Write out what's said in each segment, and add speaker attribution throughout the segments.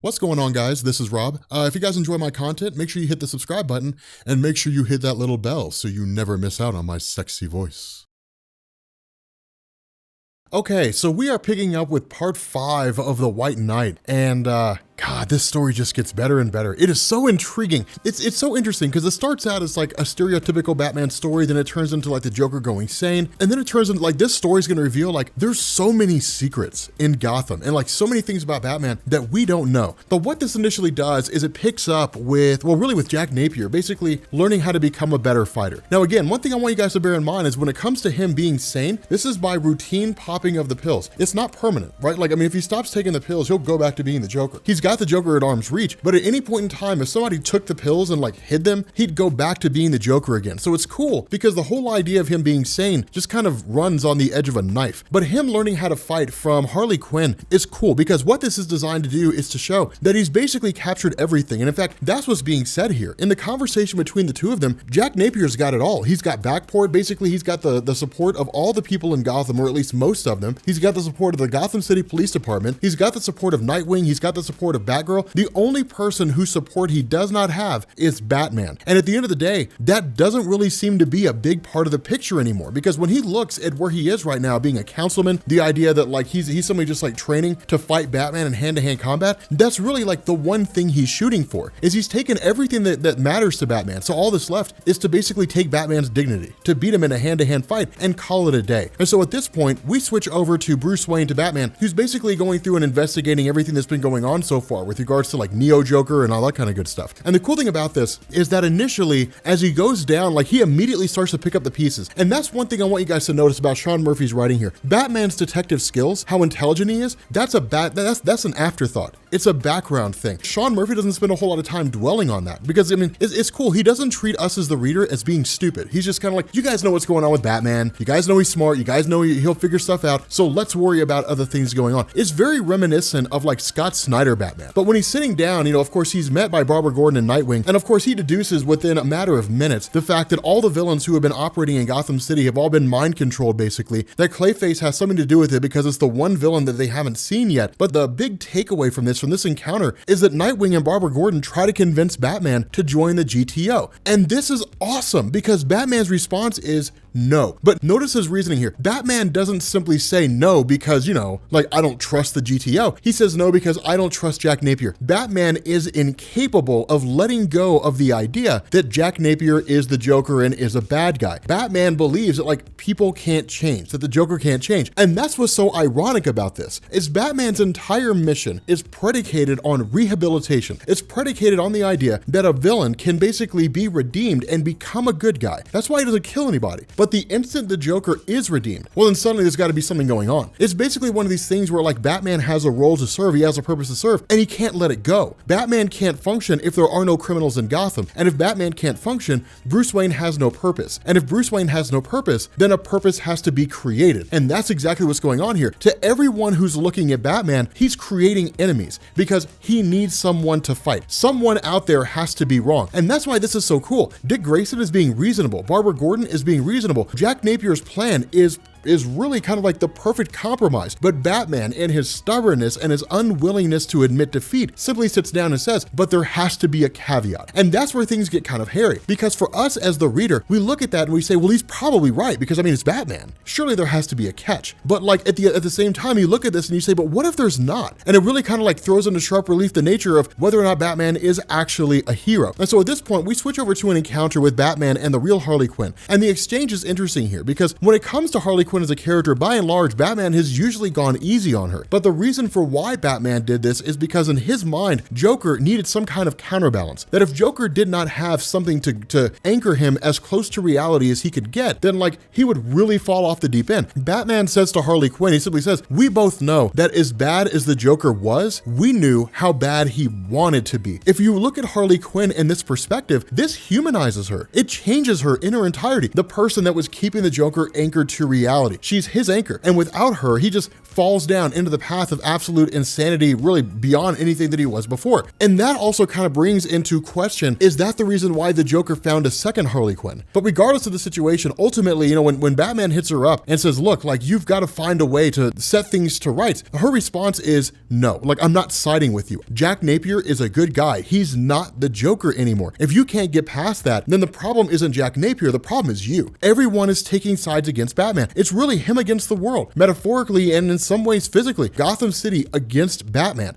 Speaker 1: What's going on, guys? This is Rob. If you guys enjoy my content, make sure you hit the subscribe button and make sure you hit that little bell so you never miss out on my sexy voice. Okay, so we are picking up with part 5 of The White Knight, and God, this story just gets better and better. It is so intriguing. It's so interesting because it starts out as like a stereotypical Batman story, then it turns into like the Joker going sane, and then it turns into like this story is going to reveal like there's so many secrets in Gotham and like so many things about Batman that we don't know. But what this initially does is it picks up with, well, really with Jack Napier, basically learning how to become a better fighter. Now, again, one thing I want you guys to bear in mind is when it comes to him being sane, this is by routine popping of the pills. It's not permanent, right? Like, I mean, if he stops taking the pills, he'll go back to being the Joker. He's got the Joker at arm's reach, but at any point in time, if somebody took the pills and like hid them, he'd go back to being the Joker again. So it's cool because the whole idea of him being sane just kind of runs on the edge of a knife. But him learning how to fight from Harley Quinn is cool because what this is designed to do is to show that he's basically captured everything. And in fact, that's what's being said here. In the conversation between the two of them, Jack Napier's got it all. He's got backport. Basically, he's got the support of all the people in Gotham, or at least most of them. He's got the support of the Gotham City Police Department. He's got the support of Nightwing. He's got the support of Batgirl. The only person whose support he does not have is Batman. And at the end of the day, that doesn't really seem to be a big part of the picture anymore, because when he looks at where he is right now, being a councilman, the idea that like he's somebody just like training to fight Batman in hand-to-hand combat, that's really like the one thing he's shooting for, is he's taken everything that matters to Batman. So all that's left is to basically take Batman's dignity, to beat him in a hand-to-hand fight and call it a day. And so at this point, we switch over to Bruce Wayne to Batman, who's basically going through and investigating everything that's been going on so far with regards to like Neo Joker and all that kind of good stuff. And the cool thing about this is that initially, as he goes down, like he immediately starts to pick up the pieces. And that's one thing I want you guys to notice about Sean Murphy's writing here. Batman's detective skills, how intelligent he is, that's an afterthought. It's a background thing. Sean Murphy doesn't spend a whole lot of time dwelling on that because, I mean, it's cool. He doesn't treat us as the reader as being stupid. He's just kind of like, you guys know what's going on with Batman. You guys know he's smart. You guys know he'll figure stuff out. So let's worry about other things going on. It's very reminiscent of like Scott Snyder Batman. But when he's sitting down, you know, of course, he's met by Barbara Gordon and Nightwing. And of course, he deduces within a matter of minutes the fact that all the villains who have been operating in Gotham City have all been mind controlled, basically, that Clayface has something to do with it because it's the one villain that they haven't seen yet. But the big takeaway from this encounter is that Nightwing and Barbara Gordon try to convince Batman to join the GTO. And this is awesome because Batman's response is no. But notice his reasoning here. Batman doesn't simply say no because, you know, like, I don't trust the GTO. He says no because I don't trust Jack Napier. Batman is incapable of letting go of the idea that Jack Napier is the Joker and is a bad guy. Batman believes that like people can't change, that the Joker can't change. And that's what's so ironic about this, is Batman's entire mission is predicated on rehabilitation. It's predicated on the idea that a villain can basically be redeemed and become a good guy. That's why he doesn't kill anybody. But the instant the Joker is redeemed, well, then suddenly there's got to be something going on. It's basically one of these things where like Batman has a role to serve, he has a purpose to serve, and he can't let it go. Batman can't function if there are no criminals in Gotham. And if Batman can't function, Bruce Wayne has no purpose. And if Bruce Wayne has no purpose, then a purpose has to be created. And that's exactly what's going on here. To everyone who's looking at Batman, he's creating enemies because he needs someone to fight. Someone out there has to be wrong. And that's why this is so cool. Dick Grayson is being reasonable. Barbara Gordon is being reasonable. Jack Napier's plan is really kind of like the perfect compromise. But Batman, in his stubbornness and his unwillingness to admit defeat, simply sits down and says, but there has to be a caveat. And that's where things get kind of hairy, because for us as the reader, we look at that and we say, well, he's probably right, because I mean, it's Batman. Surely there has to be a catch. But like at the same time, you look at this and you say, but what if there's not? And it really kind of like throws into sharp relief the nature of whether or not Batman is actually a hero. And so at this point, we switch over to an encounter with Batman and the real Harley Quinn. And the exchange is interesting here, because when it comes to Harley Quinn as a character, by and large, Batman has usually gone easy on her. But the reason for why Batman did this is because in his mind, Joker needed some kind of counterbalance. That if Joker did not have something to anchor him as close to reality as he could get, then like he would really fall off the deep end. Batman says to Harley Quinn, he simply says, we both know that as bad as the Joker was, we knew how bad he wanted to be. If you look at Harley Quinn in this perspective, this humanizes her. It changes her in her entirety. The person that was keeping the Joker anchored to reality reality. She's his anchor. And without her, he just falls down into the path of absolute insanity, really beyond anything that he was before. And that also kind of brings into question, is that the reason why the Joker found a second Harley Quinn? But regardless of the situation, ultimately, you know, when Batman hits her up and says, look, like, you've got to find a way to set things to rights, her response is, no, like, I'm not siding with you. Jack Napier is a good guy. He's not the Joker anymore. If you can't get past that, then the problem isn't Jack Napier, the problem is you. Everyone is taking sides against Batman. It's really him against the world, metaphorically and in some ways physically. Gotham City against Batman.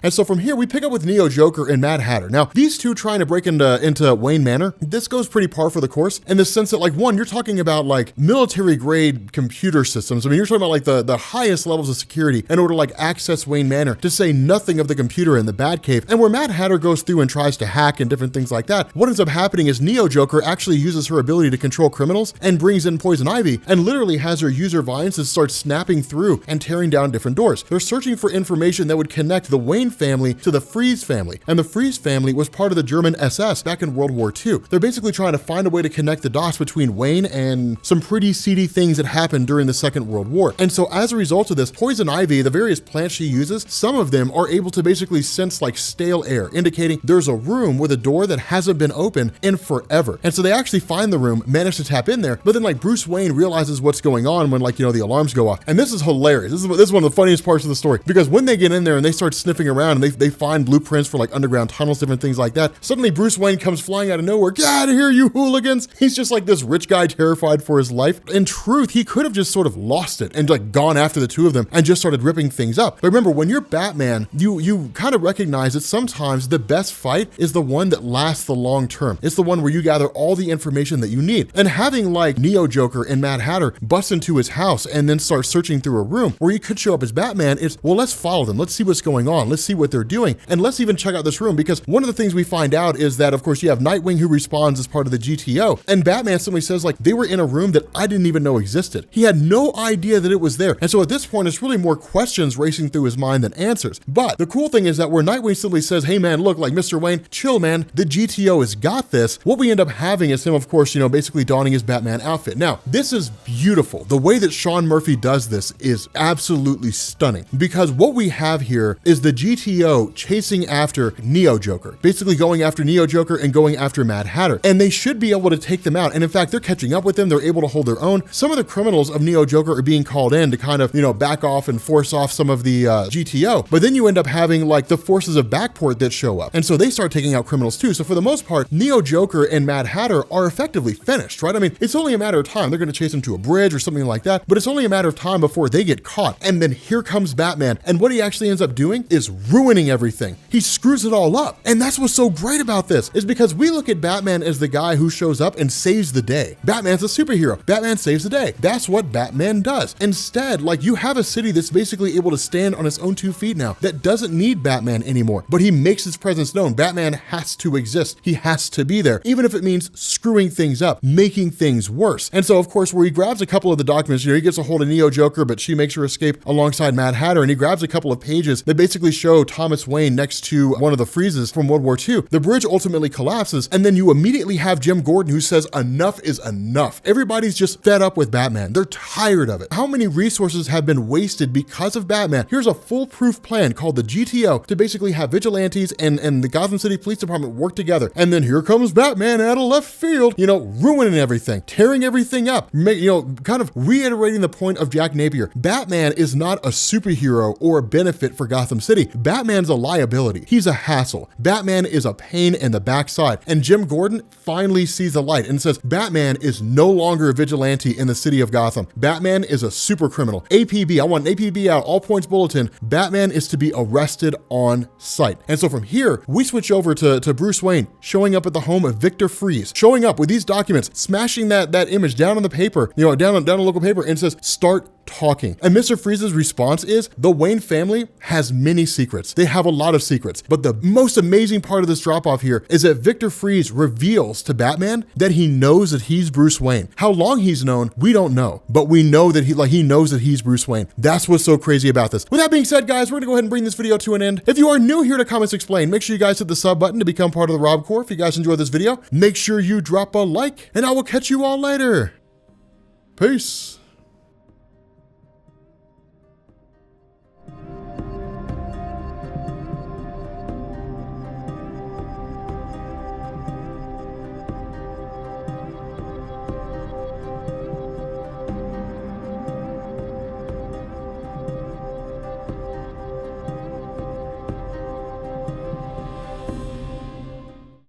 Speaker 1: And so from here, we pick up with Neo Joker and Mad Hatter. Now, these two trying to break into Wayne Manor, this goes pretty par for the course in the sense that, like, one, you're talking about like military grade computer systems. I mean, you're talking about like the highest levels of security in order to like access Wayne Manor, to say nothing of the computer in the Batcave. And where Mad Hatter goes through and tries to hack and different things like that, what ends up happening is Neo Joker actually uses her ability to control criminals and brings in Poison Ivy and literally has her use her vines to start snapping through and tearing down different doors. They're searching for information that would connect the Wayne family to the Freeze family. And the Freeze family was part of the German SS back in World War II. They're basically trying to find a way to connect the dots between Wayne and some pretty seedy things that happened during the Second World War. And so as a result of this, Poison Ivy, the various plants she uses, some of them are able to basically sense like stale air, indicating there's a room with a door that hasn't been open in forever. And so they actually find the room, manage to tap in there, but then like Bruce Wayne realizes what's going on when, like, you know, the alarms go off. And this is hilarious. This is one of the funniest parts of the story, because when they get in there and they start sniffing around and they find blueprints for like underground tunnels, different things like that, suddenly Bruce Wayne comes flying out of nowhere. Get out of here, you hooligans. He's just like this rich guy terrified for his life. In truth, he could have just sort of lost it and like gone after the two of them and just started ripping things up. But remember, when you're Batman, you kind of recognize that sometimes the best fight is the one that lasts the long term. It's the one where you gather all the information that you need. And having like Neo Joker and Mad Hatter bust into his house and then start searching through a room where you could show up as Batman, is, well, let's follow them. Let's see what's going on. Let's see what they're doing. And let's even check out this room, because one of the things we find out is that, of course, you have Nightwing who responds as part of the GTO, and Batman simply says, like, they were in a room that I didn't even know existed. He had no idea that it was there. And so at this point, it's really more questions racing through his mind than answers. But the cool thing is that where Nightwing simply says, hey man, look, like, Mr. Wayne, chill man, the GTO has got this, what we end up having is him, of course, you know, basically donning his Batman outfit. Now, this is beautiful. The way that Sean Murphy does this is absolutely stunning, because what we have here is the GTO chasing after Neo Joker, basically going after Neo Joker and going after Mad Hatter. And they should be able to take them out. And in fact, they're catching up with them. They're able to hold their own. Some of the criminals of Neo Joker are being called in to kind of, you know, back off and force off some of the GTO. But then you end up having like the forces of Backport that show up. And so they start taking out criminals too. So for the most part, Neo Joker and Mad Hatter are effectively finished, right? I mean, it's only a matter of time. They're going to chase him to a bridge or something like that, but it's only a matter of time before they get caught. And then here comes Batman. And what he actually ends up doing is ruining everything. He screws it all up. And that's what's so great about this, is because we look at Batman as the guy who shows up and saves the day. Batman's a superhero. Batman saves the day. That's what Batman does. Instead, like, you have a city that's basically able to stand on its own 2 feet now, that doesn't need Batman anymore, but he makes his presence known. Batman has to exist. He has to be there, even if it means screwing things up, making things worse. And so, of course, where he grabs a couple of the documents, you know, he gets a hold of Neo Joker, but she makes her escape alongside Mad Hatter, and he grabs a couple of pages that basically show Thomas Wayne next to one of the freezes from World War II. The bridge ultimately collapses, and then you immediately have Jim Gordon who says enough is enough. Everybody's just fed up with Batman. They're tired of it. How many resources have been wasted because of Batman? Here's a foolproof plan called the GTO to basically have vigilantes and the Gotham City Police Department work together. And then here comes Batman out of left field, you know, ruining everything, tearing everything up, you know, kind of reiterating the point of Jack Napier. Batman is not a superhero or a benefit for Gotham City. Batman's a liability. He's a hassle. Batman is a pain in the backside. And Jim Gordon finally sees the light and says, Batman is no longer a vigilante in the city of Gotham. Batman is a super criminal. APB, I want an APB out, all points bulletin. Batman is to be arrested on sight. And so from here, we switch over to Bruce Wayne showing up at the home of Victor Freeze, showing up with these documents, smashing that image down on the paper, you know, down on local paper, and says, start talking. And Mr. Freeze's response is, the Wayne family has many secrets. They have a lot of secrets. But the most amazing part of this drop off here is that Victor Freeze reveals to Batman that he knows that he's Bruce Wayne. How long he's known, we don't know, but we know that he knows that he's Bruce Wayne. That's what's so crazy about this. With that being said, guys, we're gonna go ahead and bring this video to an end. If you are new here to Comics Explained, make sure you guys hit the sub button to become part of the Rob Corps. If you guys enjoyed this video, make sure you drop a like, and I will catch you all later. Peace.